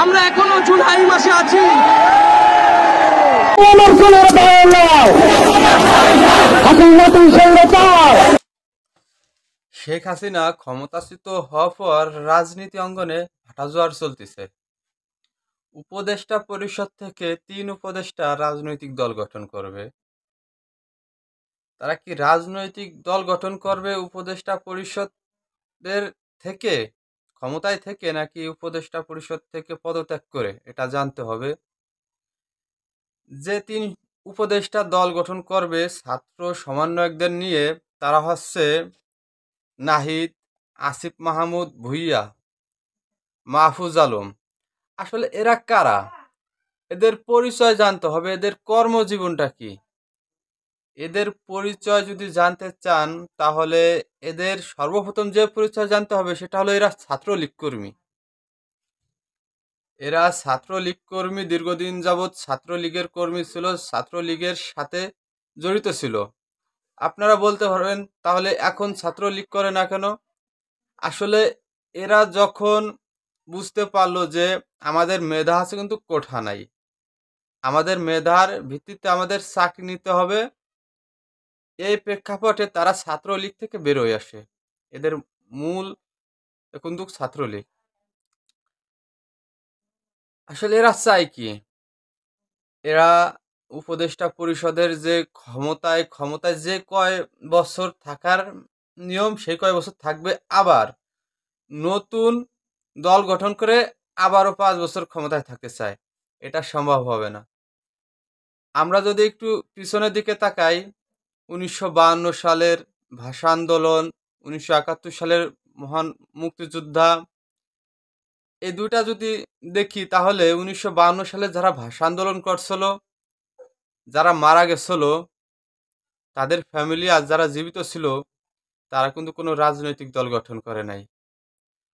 আমরা এখনো জুলাই মাসে আছি। শেখ হাসিনা ক্ষমতাচ্যুত হওয়ার পর রাজনীতি অঙ্গনে ভাটাজোয়ার চলতেছে। উপদেষ্টা পরিষদ থেকে ৩ উপদেষ্টা রাজনৈতিক দল গঠন করবে। তারা কি রাজনৈতিক দল গঠন করবে উপদেষ্টা পরিষদের থেকে, ক্ষমতায় থেকে, নাকি উপদেষ্টা পরিষদ থেকে পদত্যাগ করে, এটা জানতে হবে। যে ৩ উপদেষ্টা দল গঠন করবে ছাত্র সমন্বয়কদের নিয়ে, তারা হচ্ছে নাহিদ, আসিফ মাহমুদ ভুঁইয়া, মাহফুজ আলম। আসলে এরা কারা? এদের পরিচয় জানতে হবে, এদের কর্মজীবনটা কি। এদের পরিচয় যদি জানতে চান, তাহলে এদের সর্বপ্রথম যে পরিচয় জানতে হবে সেটা হলো এরা ছাত্রলীগ কর্মী। এরা ছাত্রলীগ কর্মী, দীর্ঘদিন যাবৎ ছাত্রলীগের কর্মী ছিল, ছাত্রলীগের সাথে জড়িত ছিল। আপনারা বলতে পারবেন তাহলে এখন ছাত্রলীগ করে না কেন? আসলে এরা যখন বুঝতে পারলো যে আমাদের মেধা আছে কিন্তু কোঠা নাই, আমাদের মেধার ভিত্তিতে আমাদের চাকরি নিতে হবে, এই প্রেক্ষাপটে তারা ছাত্রলীগ থেকে বেরোয় আসে। এদের মূল কিন্তু ছাত্রলীগ। আসলে এরা চায় কি? এরা উপদেষ্টা পরিষদের যে ক্ষমতায় যে কয় বছর থাকার নিয়ম, সেই কয় বছর থাকবে, আবার নতুন দল গঠন করে আবারও ৫ বছর ক্ষমতায় থাকতে চায়। এটা সম্ভব হবে না। আমরা যদি একটু পিছনের দিকে তাকাই, ১৯৫২ সালের ভাষা আন্দোলন, ১৯৭১ সালের মহান মুক্তিযোদ্ধা, এই দুইটা যদি দেখি, তাহলে ১৯৫২ সালে যারা ভাষা আন্দোলন করছিল, যারা মারা গেছিল, তাদের ফ্যামিলি আর যারা জীবিত ছিল, তারা কিন্তু কোনো রাজনৈতিক দল গঠন করে নাই।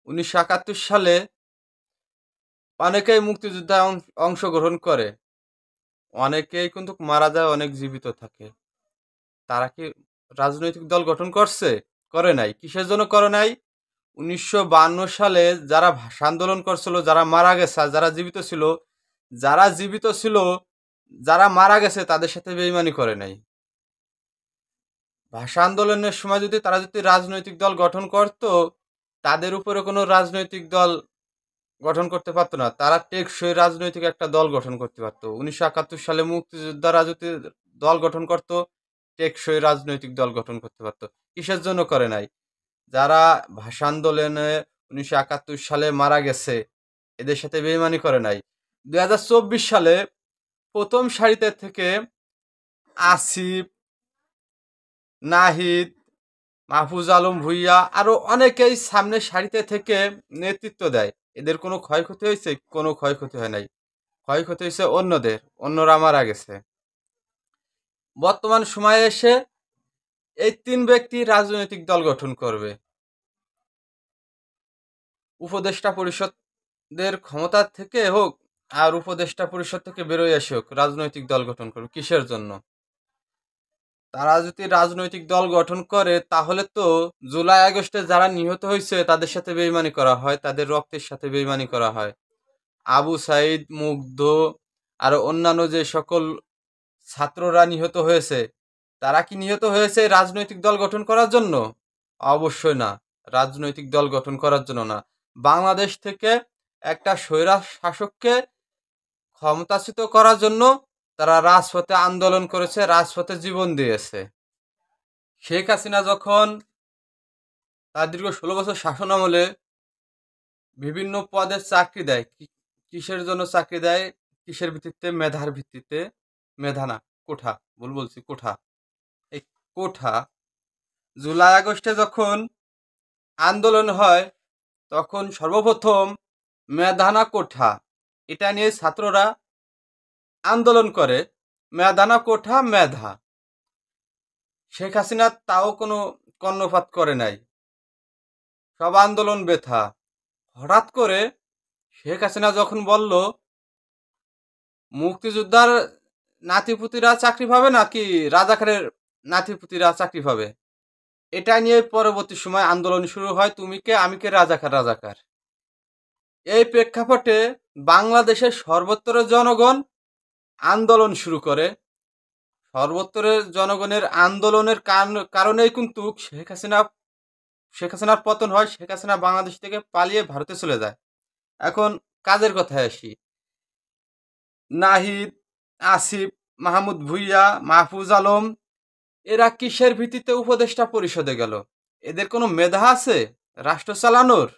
১৯৭১ সালে অনেকেই মুক্তিযুদ্ধে অংশগ্রহণ করে, অনেকেই কিন্তু মারা যায়, অনেক জীবিত থাকে। তারা কি রাজনৈতিক দল গঠন করছে? করে নাই। কিসের জন্য করে নাই? ১৯৫২ সালে যারা ভাষা আন্দোলন করছিল, যারা মারা গেছে, যারা জীবিত ছিল, যারা জীবিত ছিল, যারা মারা গেছে, তাদের সাথে বেইমানি করে নাই। ভাষা আন্দোলনের সময় তারা যদি রাজনৈতিক দল গঠন করত, তাদের উপরে কোনো রাজনৈতিক দল গঠন করতে পারতো না। তারা টেকসই রাজনৈতিক একটা দল গঠন করতে পারতো। ১৯৭১ সালে মুক্তিযোদ্ধারা যদি দল গঠন করত, টেকসই রাজনৈতিক দল গঠন করতে পারতো। কিসের জন্য করে নাই? যারা ভাষা আন্দোলনে ১৯৭১ সালে মারা গেছে, এদের সাথে বেইমানি করে নাই। ২০২৪ সালে প্রথম সারিতে থেকে আসিফ, নাহিদ, মাহফুজ আলম ভুঁইয়া আরো অনেকেই সামনের সারিতে থেকে নেতৃত্ব দেয়। এদের কোনো ক্ষয়ক্ষতি হয়েছে? কোনো ক্ষয়ক্ষতি হয় নাই। ক্ষয়ক্ষতি হয়েছে অন্যদের, অন্যরা মারা গেছে। বর্তমান সময়ে এসে এই ৩ ব্যক্তি রাজনৈতিক দল গঠন করবে। উপদেষ্টা পরিষদের ক্ষমতা থেকে হোক আর উপদেষ্টা পরিষদ থেকে বেরোয় আসে হোক, রাজনৈতিক দল গঠন করবে। কিসের জন্য? তারা যদি রাজনৈতিক দল গঠন করে, তাহলে তো জুলাই আগস্টে যারা নিহত হয়েছে তাদের সাথে বেইমানি করা হয়, তাদের রক্তের সাথে বেইমানি করা হয়। আবু সাইদ, মুগ্ধ আর অন্যান্য যে সকল ছাত্ররা নিহত হয়েছে, তারা কি নিহত হয়েছে রাজনৈতিক দল গঠন করার জন্য? অবশ্যই না, রাজনৈতিক দল গঠন করার জন্য না। বাংলাদেশ থেকে একটা স্বৈরাচ শাসককে ক্ষমতাচ্যুত করার জন্য তারা রাজপথে আন্দোলন করেছে, রাজপথে জীবন দিয়েছে। শেখ হাসিনা যখন তার দীর্ঘ ১৬ বছর শাসন আমলে বিভিন্ন পদের চাকরি দেয়, কিসের জন্য চাকরি দেয়? কিসের ভিত্তিতে? মেধার ভিত্তিতে। মেধা না, কোঠা, ভুল বলছি, কোঠা। এই কোঠা, জুলাই আগস্টে যখন আন্দোলন হয়, তখন সর্বপ্রথম মেধা না কোঠা, এটা নিয়ে ছাত্ররা আন্দোলন করে। মেধা না কোঠা, মেধা। শেখ হাসিনা তাও কোনো কর্ণপাত করে নাই, সব আন্দোলন ব্যথা। হঠাৎ করে শেখ হাসিনা যখন বলল মুক্তিযোদ্ধার নাতিপুতিরা চাকরি পাবে নাকি রাজাকারের নাতিপুতিরা চাকরি পাবে, এটা নিয়ে পরবর্তী সময় আন্দোলন শুরু হয়। তুমি কে, আমি কে, রাজাকার রাজাকার। এই প্রেক্ষাপটে বাংলাদেশের সর্বত্র জনগণ আন্দোলন শুরু করে। সর্বত্রের জনগণের আন্দোলনের কারণেই কিন্তু শেখ হাসিনার পতন হয়। শেখ হাসিনা বাংলাদেশ থেকে পালিয়ে ভারতে চলে যায়। এখন কাজের কথায় আসি। নাহিদ, আসিফ, মাহমুদ ভুঁইয়া, মাহফুজ আলম এরা কিসের ভিত্তিতে উপদেষ্টা পরিষদে গেল? এদের কোনো মেধা আছে রাষ্ট্র চালানোর?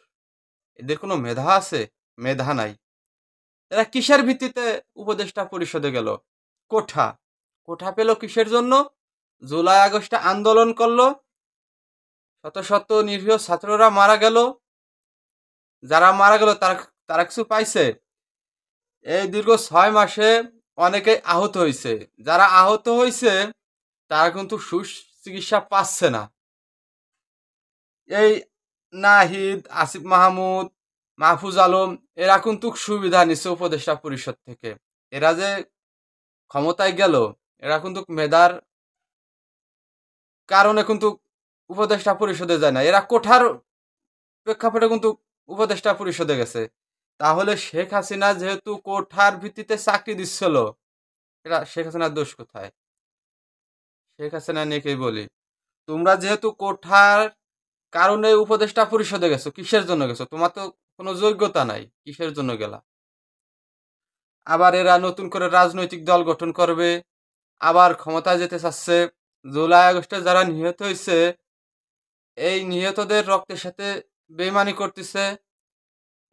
এদের কোনো মেধা আছে? মেধা নাই। এরা কিসের ভিত্তিতে উপদেষ্টা পরিষদে গেল? কোঠা কোঠা পেল কিসের জন্য? জুলাই আগস্টে আন্দোলন করলো, শত শত নিরীহ ছাত্ররা মারা গেল। যারা মারা গেল তারা কিছু পাইছে? এই দীর্ঘ 6 মাসে অনেকে আহত হয়েছে। যারা আহত হয়েছে তারা কিন্তু সুচিকিৎসা পাচ্ছে না। এই নাহিদ, আসিফ মাহমুদ, মাহফুজ আলম এরা কিন্তু সুবিধা নিচ্ছে উপদেষ্টা পরিষদ থেকে। এরা যে ক্ষমতায় গেল, এরা কিন্তু মেধার কারণে কিন্তু উপদেষ্টা পরিষদে যায় না। এরা কোঠার প্রেক্ষাপটে কিন্তু উপদেষ্টা পরিষদে গেছে। তাহলে শেখ হাসিনা যেহেতু কোঠার ভিত্তিতে চাকরি দিচ্ছিল, এটা শেখ হাসিনার দোষ কোথায়? শেখ হাসিনা নিয়েই বলি, তোমরা যেহেতু কোঠার কারণে উপদেষ্টা পরিষদে গেছো, কিসের জন্য গেছো? তোমার তো কোনো যোগ্যতা নাই, কিসের জন্য গেলা? আবার এরা নতুন করে রাজনৈতিক দল গঠন করবে, আবার ক্ষমতায় যেতে চাচ্ছে। জুলাই আগস্টে যারা নিহত হয়েছে, এই নিহতদের রক্তের সাথে বেইমানি করতেছে,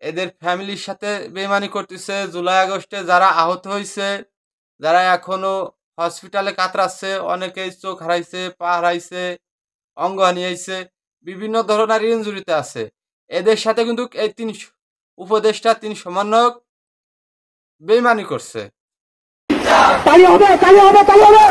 এদের ফ্যামিলির সাথে বেইমানি করতেছে। জুলাই আগস্টে যারা আহত হয়েছে, যারা এখনো হসপিটালে কাতরাচ্ছে, অনেকেই চোখ হারাইছে, পা হারাইছে, অঙ্গ হারিয়েছে, বিভিন্ন ধরনের ইনজুরিতে আছে, এদের সাথে কিন্তু এই উপদেষ্টা 3 সমন্বয়ক বেইমানি করছে। তালি হবে, তালি হবে, তালি হবে।